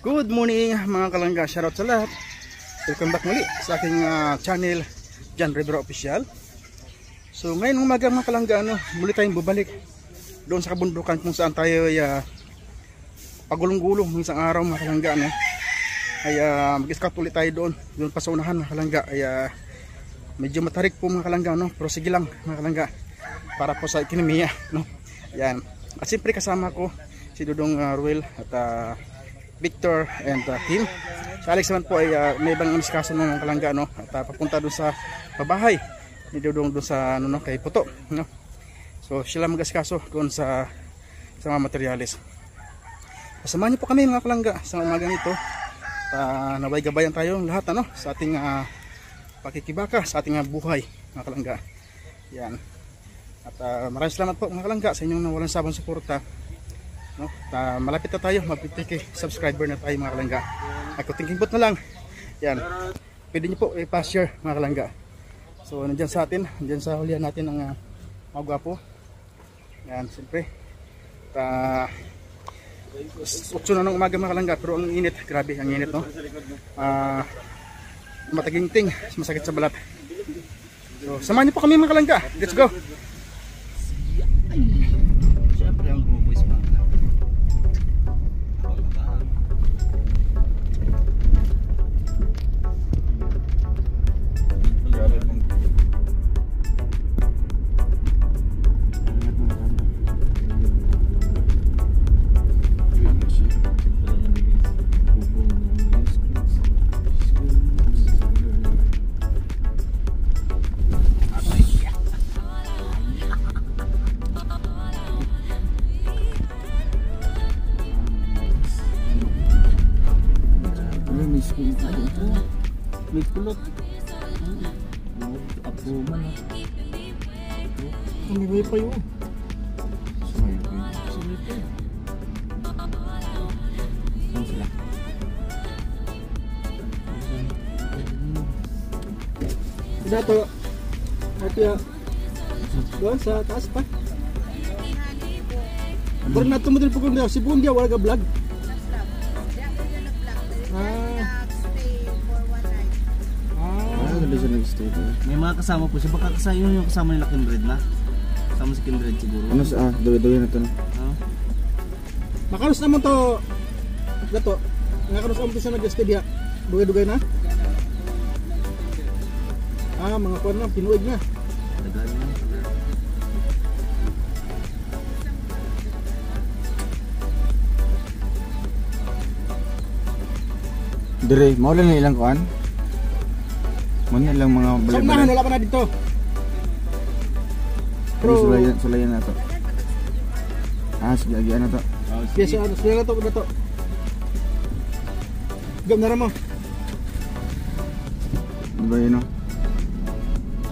Good morning mga kalangga, shoutout sa lahat. Welcome back muli sa aking channel John Rivera Official. So ngayon umaga mga kalangga, muli tayong bubalik doon sa kabundukan kung saan tayo ay pagulong-gulong ng isang araw mga kalangga. Ay mag-scout ulit tayo doon pa sa unahan mga kalangga. Ay medyo matarik po mga kalangga, pero sige lang mga kalangga para po sa ekonomiya, Yan. At siyempre kasama ko si Dudong Ruel at Victor and Kim. Si Alex naman po ay may ibang imiskaso ng kalangga, at papunta doon sa pabahay ni Dudong doon sa kay Puto, So sila mag-askaso doon sa mga materyales. Kasamahan niyo po kami mga kalangga sa umagang ito. Naway gabayan tayo lahat sa ating pakikibaka sa ating buhay mga kalangga. Yan. At maraming salamat po mga kalangga sa inyong walang sabang suporta. Malapit na tayo, mag-50K subscriber na tayo mga kalangga. Ako thinking bot na lang. Yan. Pwede nyo po i-pass-share mga kalangga. So nandiyan sa atin, nandiyan sa hulihan natin ang mga gwapo. Yan, siyempre. 8 na ng umaga mga kalangga, pero ang init, grabe ang init, mataginting, masakit sa balat. So samahan nyo po kami mga kalangga. Let's go. Siyempre ang bumubuis mga kalangga. May kulot. Apuman. May wifi yun. Saan sila? Dato. Matya. Doon sa taas pa. Baru nato mo din po kung si Bundia wala ka vlog. May mga kasama po siya. Baka kasama yung kasama nila Kindred na. Kasama si Kindred siguro. Ano sa duwi-duwi na to na? Makaros naman to. Dato. Nakaros naman to siya nag-steady. Duwi-duwi na. Mga kuwan na. Pinuwig na. Tagal na. Dire, maulan na ilang kuwan? Muna lang mga balay-balay. Saan wala pa na dito. Pero sulayan na to. Sige, agian na to. Yes, sulayan na to. Gam na mo. Ano ba yun,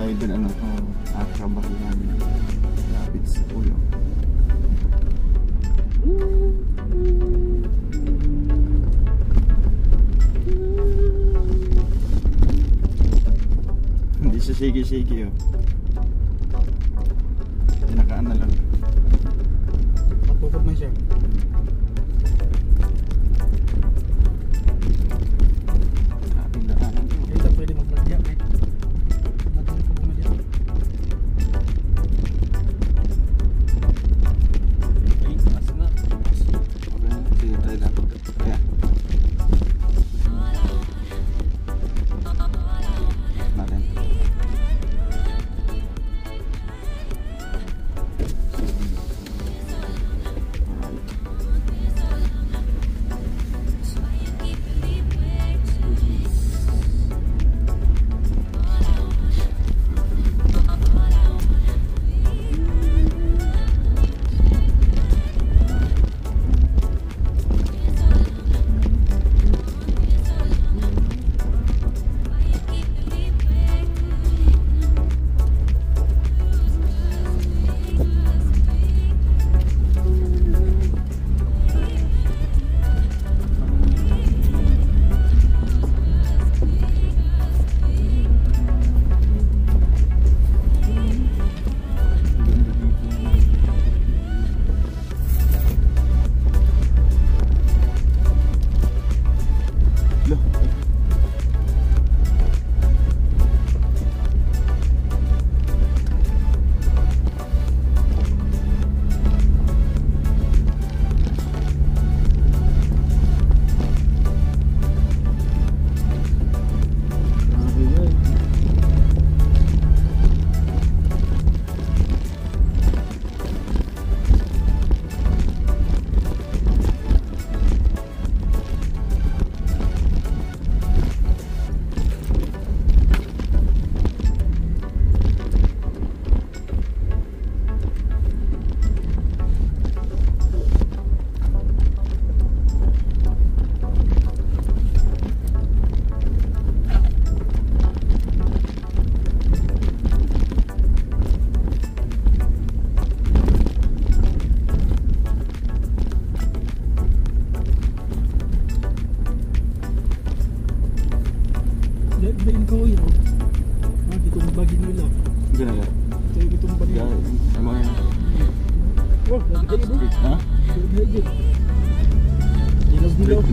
Tayo dun kabahihan. Lapit sa ulo. Hindi siya shake-shake, Tinakaan na lang. Matukod na siya. Ating daanan. Ito pwede mag-vlog. Madali ko bumili. Ay, taas nga. Okay, sige, try lang. Kaya. Natin. Street na? Dilaw-dilaw po.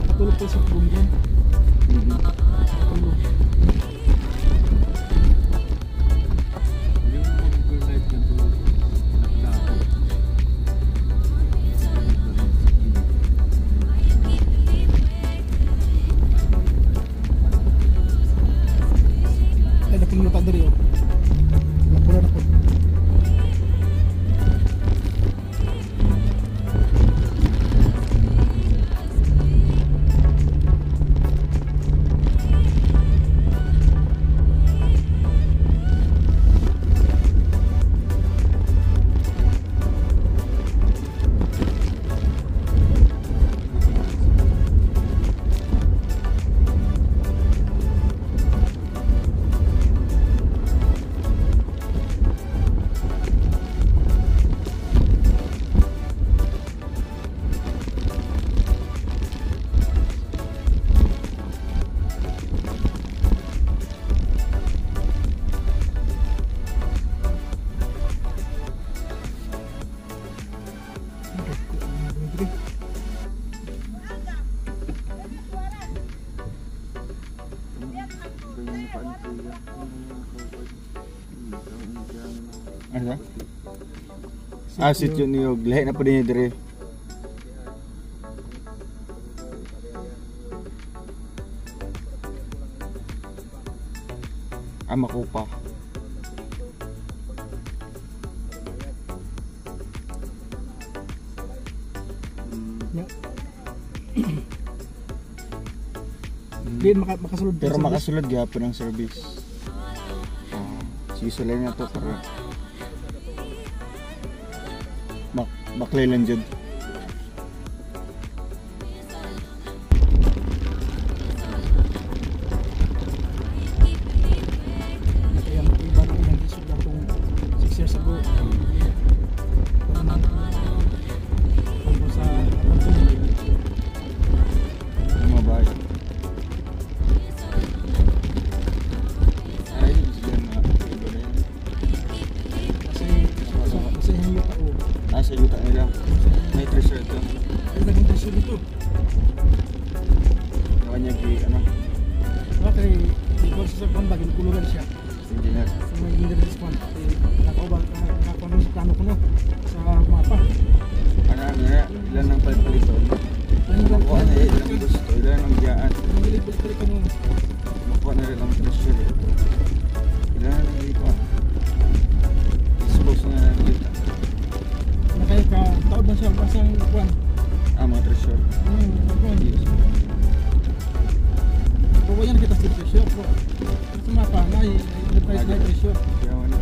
Katulog po sa bungin. Katulog. Ay, nakinuta dari oh. Lapura na po. Ano? Sityo niyo, lahi na po din dire. Makupa. Hindi makasulod. Pero makasulod gyapon ang service. Sisulay na to para baklay lang dyan. Kaya iba na ilang isod na itong 6 years ago. Tungkol sa Mga bahay. Ay, sila na iba na yan. kasi hindi ako. Sa yuta nila. May treasure ito. Ay, naging treasure dito. Nawa niya ano? Okay, dito sa sakwan ba, ginukulugan siya. Engineer. Sa mga engineer sa sakwan. Nakakuha sa plano ko no, sa mapa. Ano na, ilan ang palito? Makuha na ilang gusto, ilan ang biyaan. Nangilip-balik ka muna. Makuha na rin ang treasure ito. Ilan ang ilipan. Expose na nalita. Nakaya ka, taod na siya, pasang kuwan. Mga treasure. Kuwan. Pero yan kita sa treasure. Sa mapa, may treasure. Yawan na.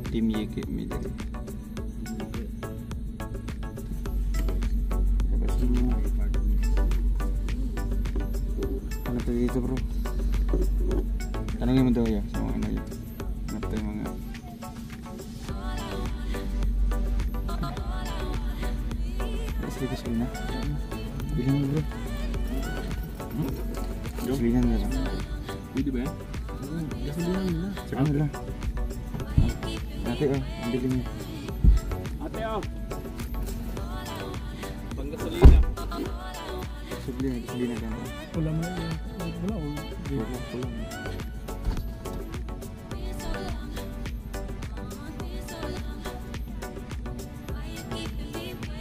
Team Yeke Military. Ano to dito bro? Tanongin mo daw ya sa mga ano yun. Hanap tayo mga gasolina. Bilhin mo bro. Gasolina nila ba? Pwede ba yan? Gasolina nila. Saka nila. Ate oh, ang bilhin niya. Ate oh! Pang gasolina. Gasolina lang. Wala mo. Wala o. Wala.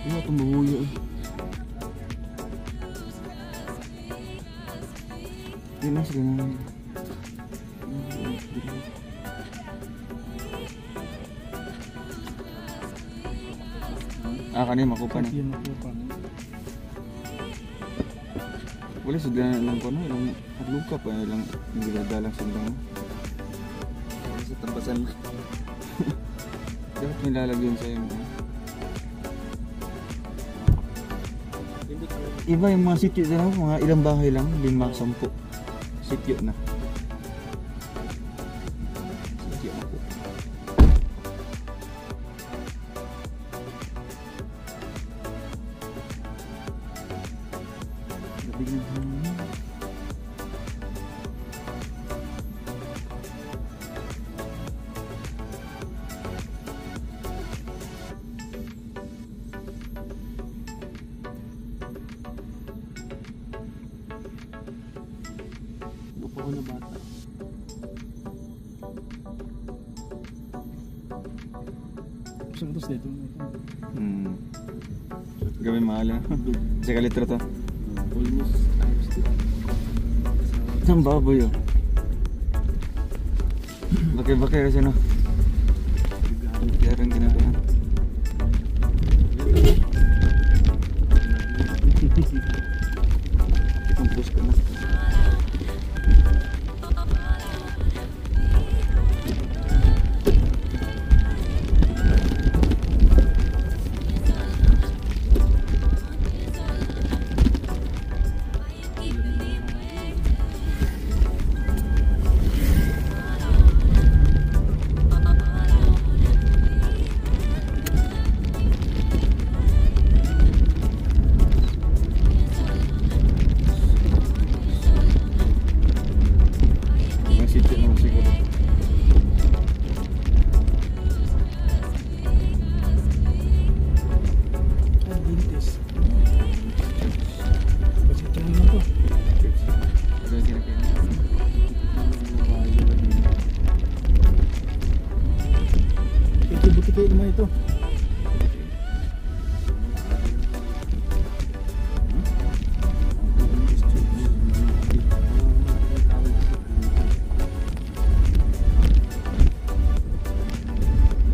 Ano itong mahuyo eh. Yun na sila na. Kanina makupa na. Wala sila na lang ko no, ilang luka pa, ilang nagdadalang sila no. Sa tambasan lang. Dapat nilalagyan sa yung iba yung mga sityo na mga ilang bahay lang, 5-10 sityo na. Sityo na po. Nabigyan ko na. Ako na bata. Saan ito dito? Gawin mahal na. Saka litro to. Almost times 2. Ang baboy oh. Bakay-bakay kasi no. Kaya rin ginagawa. Ikumpos ko na. Buti naman ito.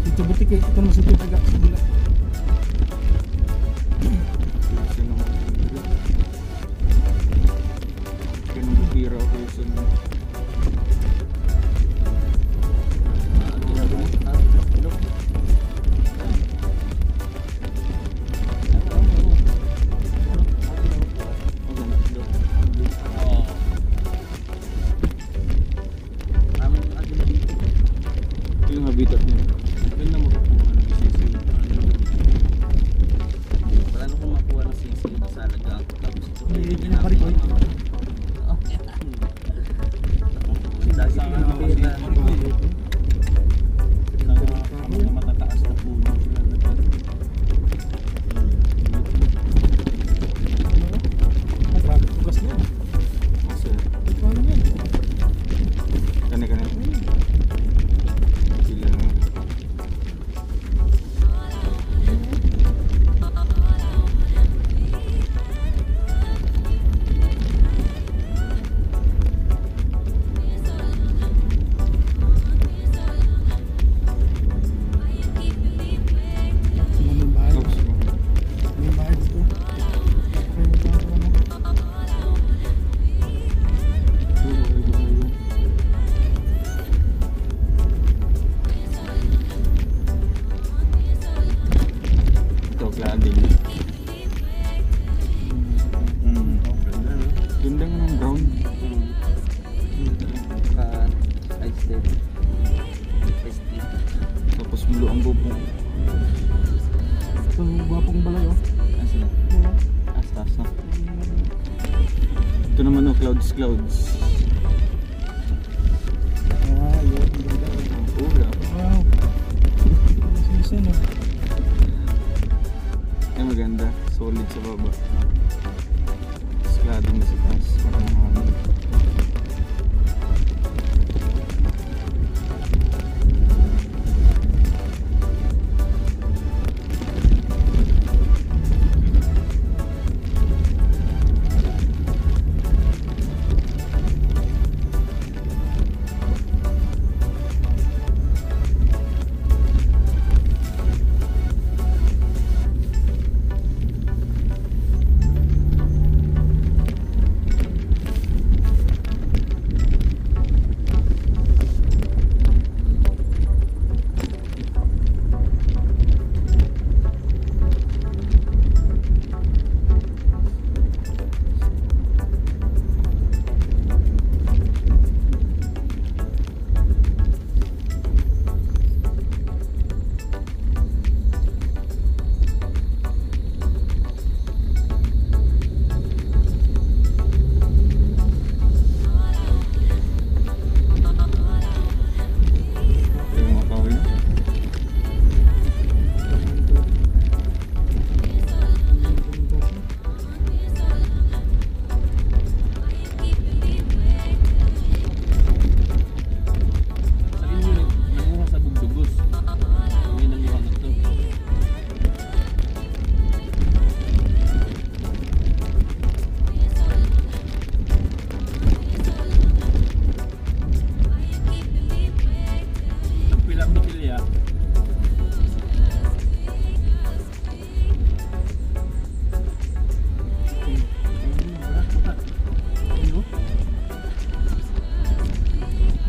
Ito buti kayo ito masuk yung taga sa bula. Ganun bira ako yung sunod. Yung habitat nila. Ganda mo kapuha ng sisi. Clouds. Ah, yun. Ganda. Oo, grabe. Wow. Season ah. Ay, maganda. Solid sa baba. Cladding na sa taas. Parang hangin.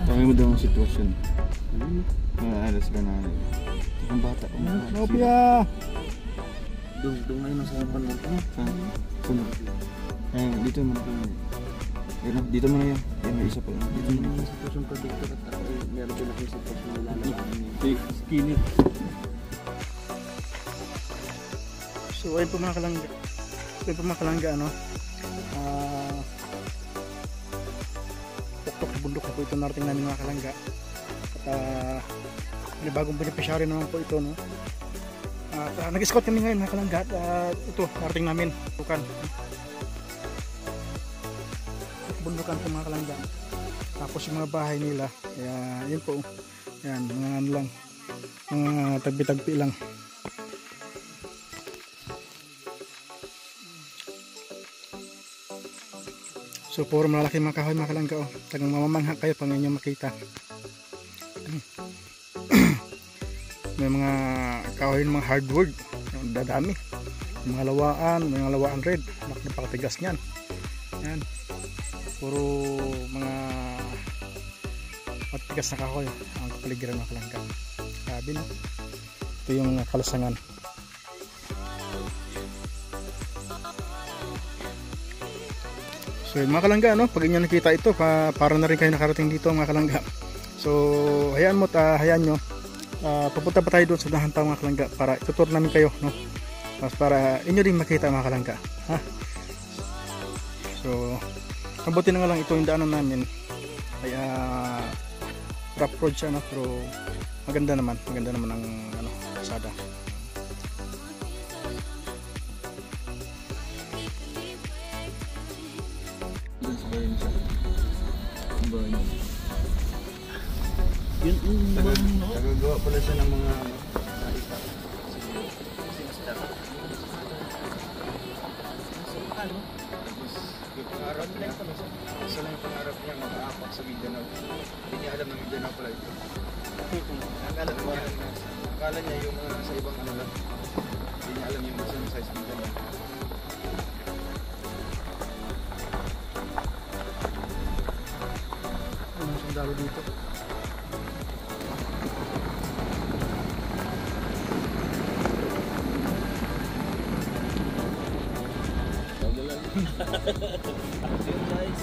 Kami mo daw ang sitwasyon. Alas ka na. Ang bata. Nopia! Doon ngayon nasa panahon ko. Sunod. Dito mo na. Dito mo na yan. Yan, may isa pa lang. Dito mo na. Yung sitwasyon predictor at ako ay meron din akong sitwasyon na lalabaan niya. Skinny. So ayun po mga kalangga. Ayun po mga kalangga, ano. Tuktok na bundok na po ito narating namin mga kalangga. At may bagong beneficiary naman po ito, no. At nag-scout kami ngayon mga kalangga. At ito narating namin bukan. Bundukan po mga kalangga. Tapos yung mga bahay nila, kaya yun po. Yan, mga ano lang, mga tagpi-tagpi lang. So puro malaki mga kahoy mga kalangga, oh. Tagang mamamangha kayo pang inyong makita. May mga kahoy ng mga hardwood, dadami. Mga lawaan red, napakatigas niyan. Yan. Puro mga matigas na kahoy ang kapaligiran mga kalangga. Sabi no. Ito yung kalasangan. So mga kalangga, no, pag inyo nakita ito, para na rin kayo nakarating dito mga kalangga. So hayaan mo, hayaan nyo, pupunta pa tayo doon sa unahan pa mga kalangga para itutur namin kayo, no, mas para inyo din makita mga kalangga, ha? So mabuti na nga lang ito yung daanan namin, kaya rough road siya, no, pero maganda naman ang ano, kalsada. Nagagawa pala siya ng mga pangarap niya. Isa lang yung pangarap niya, mag-aapak sa Mindanao. Hindi niya alam na Mindanao pala ito. Akala niya yung sa ibang ano lang. Hindi niya alam yung sa size Mindanao. Ang sundalo dito. Guys,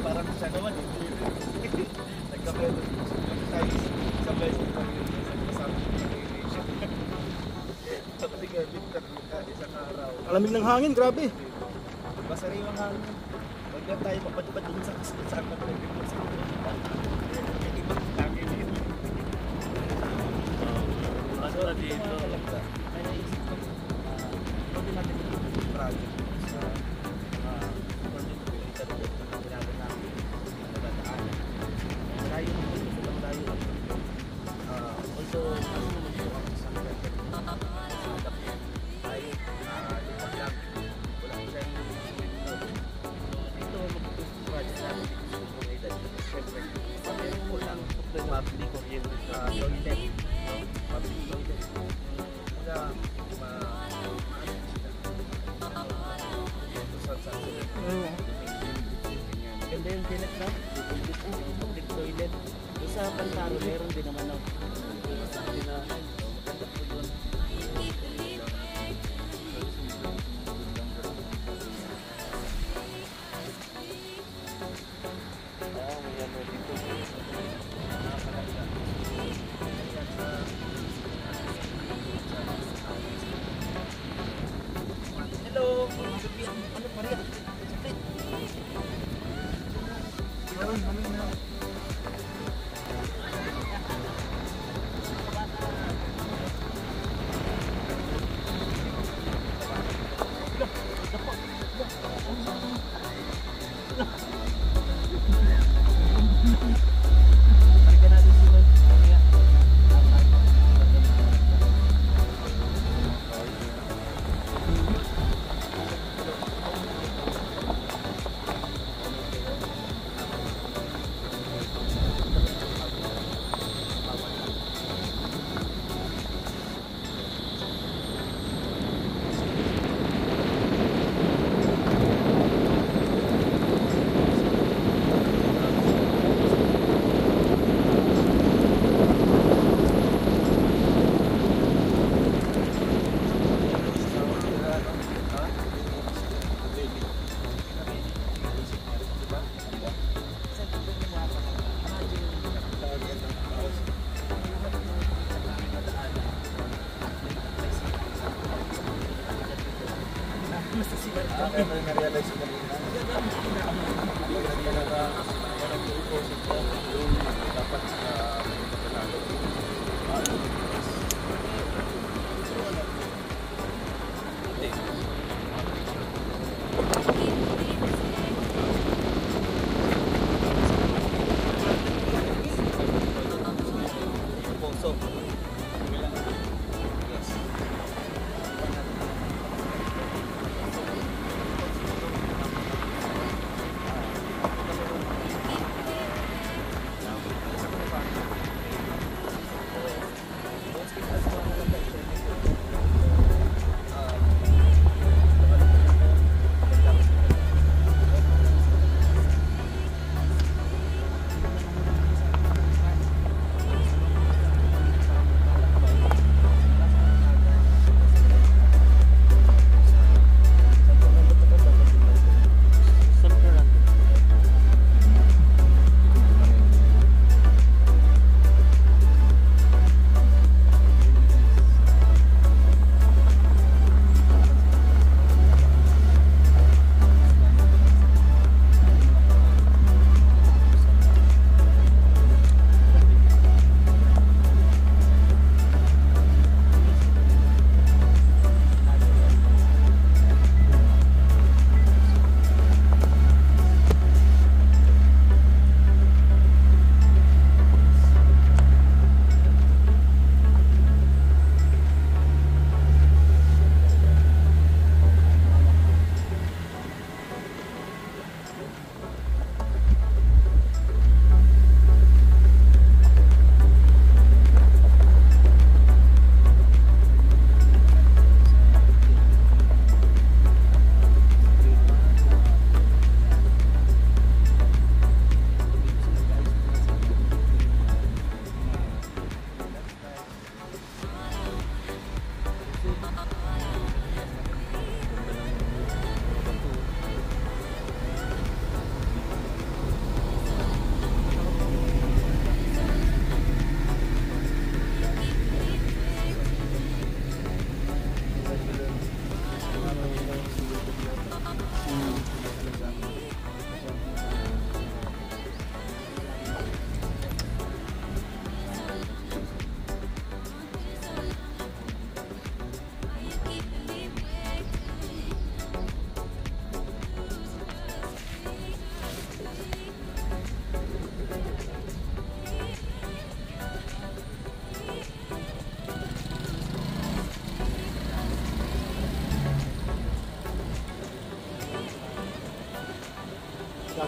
parang siya naman eh. Nagkape. Lamig ng hangin, grabe. Basariwang hangin. Huwag lang tayo papadpad dun sa kasal saan pa tayo bigla sa Ano na dito? Ay naisip ko. Pwede natin yung project sa project ko yung internet na ginagawa namin. Nagdadaanan. Malayo mo ito sa layo. Although, ano naman ito ang isang project na adapt ay lipat lang. Walang isang ito mag-project namin dito sa komunidad. Siyempre, meron mo lang public oriented toilet. Public toilet. Kaya, maganda yung toilet na. Public toilet. Doon sa Pantaro, meron din naman ako. Maganda po doon. Hello! Ano pa rin? Na-realize ko kanina. Dapat sa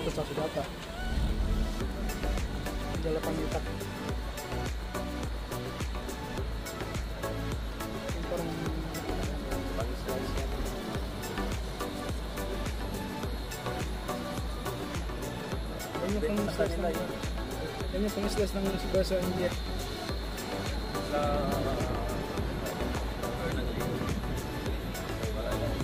dito sa Sugata. Dala pang itak. Parang Pang-slice yan. ganyan pang slice nila ng yun. ganyan pang slice ng suga sa India. Sa... Wala yan.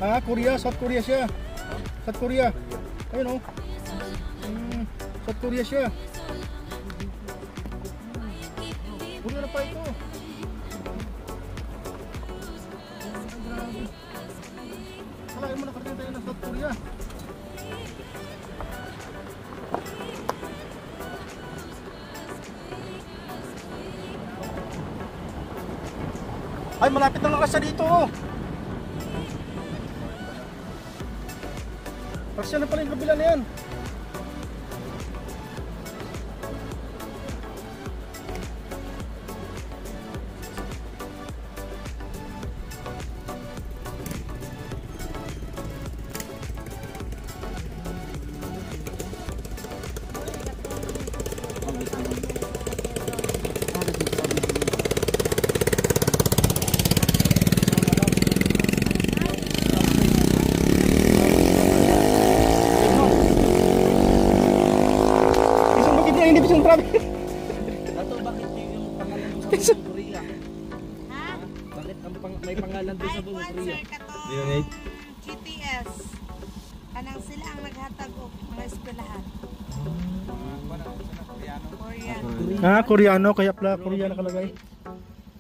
Ah, Korea, South Korea siya. South Korea. Ayun oh. South Korea siya. Korea na pa ito. Kalahin mo nakarating tayo ng South Korea. Ay, malapit na lang kasi dito oh. Pasya na pala yung kabila na yan. Isang division traffic. Dato, bakit yung pangalan mo sa buong Korea? Ha? Bakit may pangalan doon sa buong Korea? Sir, kato. Yung 8. GTS. Anang sila ang naghatag og mga eskwelahan. Korean. Ah, Koreano, kaya pala Korea nakalagay.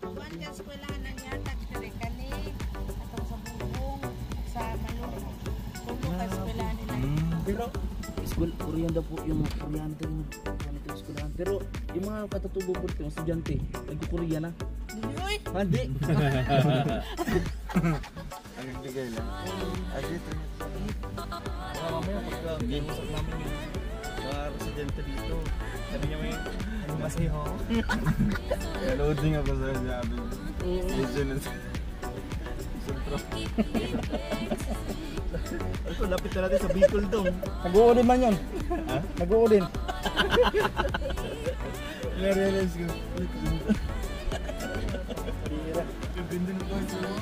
Kuan ka eskwelahan ang yatag diri kani atong sa Bungong sa Manila. Tulo ka eskwelahan nila. Pero, school, Korean daw po yung Korean din. Ganito yung eskwelahan. Pero, yung mga katutubo po yung estudyante, nagko-Korea na. Dili oy. Hindi. Ang nagbigay lang. Ah, dito. Mamaya pagka usap namin yung mga residente dito, sabi niya may masayo. Kaya loading ako sa sabi. Medyo na sentro. Ito, lapit na natin sa Bicol daw. Nag-uudin man yun. Nag-uudin. Na-realize ko. Tira. Ganda ng point mo.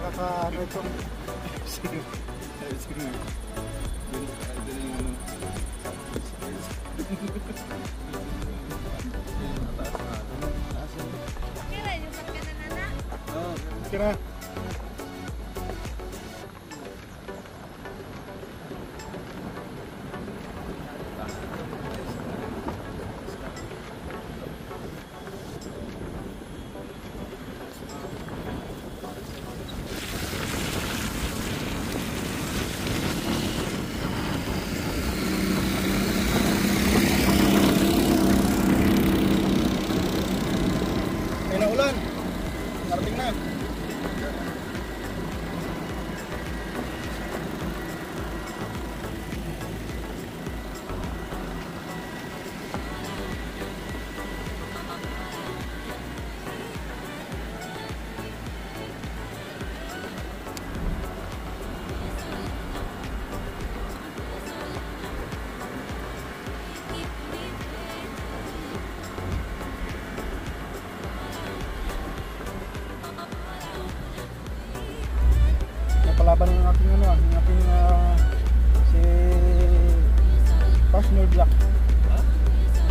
Nakaka-ano ito. Kira yung pagkanana. Kira. Narating na. Napalaban ng ating ano, ng ating si Partner Black. Ha?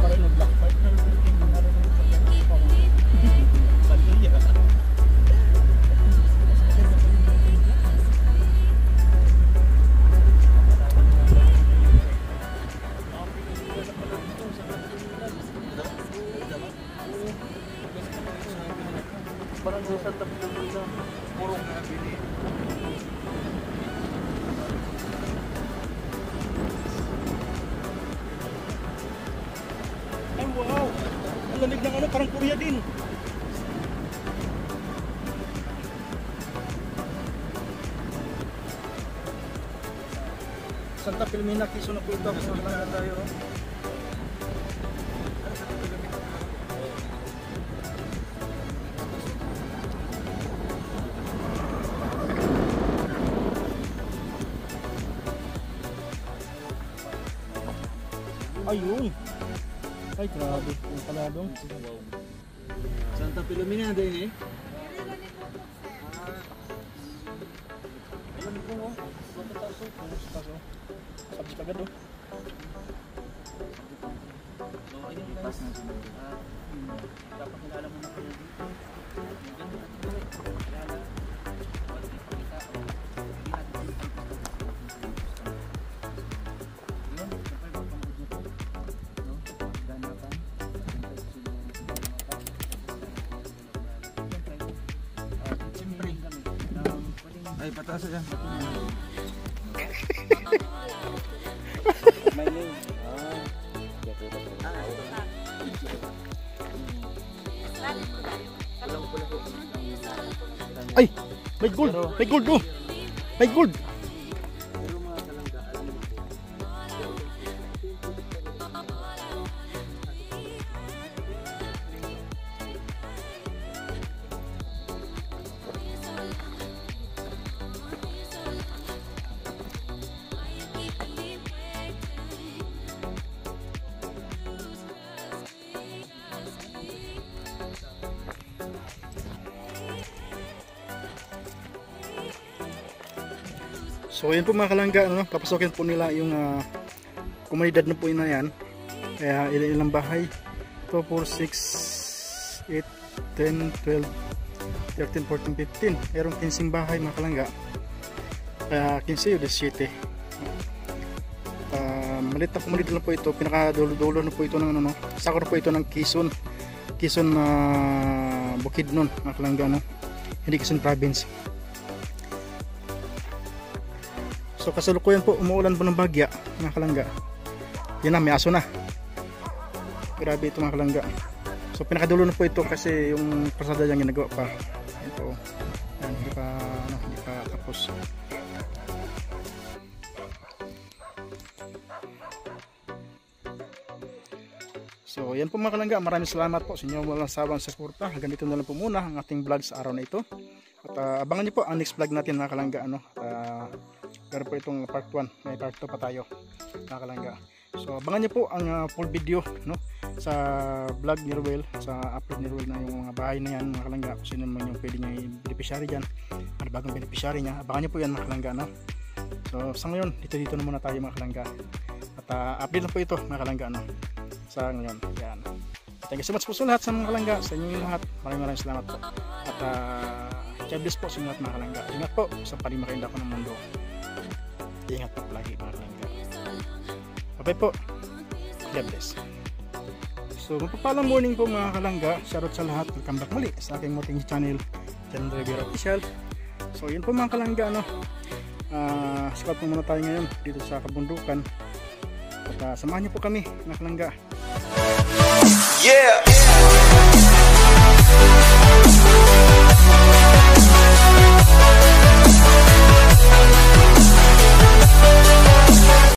Partner Black. Partner building na rin sa Pamilya. Parang sa tabi ng bulsa, purong nabili. Ay wow! Ang lamig ng ano, parang Korea din. Santa Filomena, Quezon na po ito. Kasama lang na tayo. Ayun! Ay, grabe. Yung pala doon. Santa Filomena din eh. Alam ko mo. Matataas o. Matataas o. Sabit agad o. Pas na sa Dapat nila alam mo na kayo dito. Yung ganda natin gawin. Kilala. Pwede ipakita. Hindi natin ipakita. Yun, siyempre magpanood nyo po. No? Ganapan. Siyempre, ay pataas yan. my name. Ay! May gold! May gold o! May gold! Pero mga talangga, alam mo. So ayan po mga kalangga, ano, papasokin po nila yung komunidad na po na yan. Kaya ilang bahay? 2, 4, 6, 8, 10, 12, 13, 14, 15. Mayroong 15 bahay mga kalangga. Kaya 15 o 17. Maliit na komunidad na po ito. Pinakadulo-dulo na po ito ng ano, sakor po ito ng Quezon Bukidnon mga kalangga, no? Hindi Quezon province. So kasalukuyan po umuulan po ng bagya mga kalangga. Yan na, may aso na. Grabe ito mga kalangga. So pinakadulo na po ito kasi yung pasada yung ginagawa pa. Ito. Yan, hindi pa tapos. So yan po mga kalangga, maraming salamat po sa inyong walang sawang suporta. Hanggang dito na lang po muna ang ating vlog sa araw na ito. At abangan niyo po ang next vlog natin mga kalangga, ano. Pero po itong part 1, may part 2 pa tayo mga kalangga. So abangan niyo po ang full video, no, sa vlog ni Ruel, sa upload ni Ruel na yung mga bahay na yan mga kalangga. Kung sino naman yung pwede niya i-beneficiary dyan, ano bagong beneficiary niya, abangan niyo po yan mga kalangga, no. So sa ngayon, dito na muna tayo mga kalangga. At update lang po ito mga kalangga, no, sa ngayon. Yan. Thank you so much po sa lahat sa mga kalangga, sa inyong lahat. Maraming salamat po. At God bless po sa inyo lahat mga kalangga. Ingat po sa palimakinda ko ng mundo. Ingat po lagi mga kalangga. Bye po. God bless. So mapapalang morning po mga kalangga. Shoutout sa lahat. Welcome back muli sa aking moting channel, John Rivera Official. So yun po mga kalangga, no. Scout po muna tayo ngayon dito sa kabundukan. At samahan niyo po kami mga kalangga. Yeah!